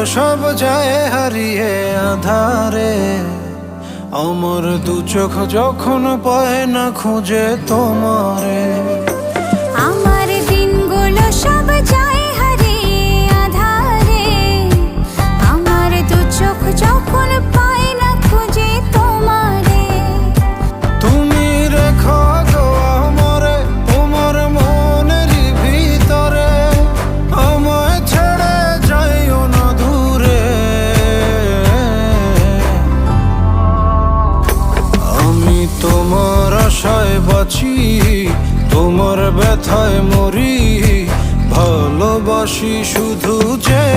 সব যায় হারিয়ে আধারে, আমার দু চোখ যখন পায় না খুঁজে তোমারে। আমার দিনগুলো সব যায় হারিয়ে আঁধারে, আমার দু চোখ যখন পায় না খুঁজে তোমারে। তুমি রেখো গো আমারে তোমার মনের ভিতরে, আমায় ছেড়ে যাইও না দূরে। আমি তোমার আশায় বাঁচি, তোমার ব্যথায় মরি, ভালোবাসি শুধু যে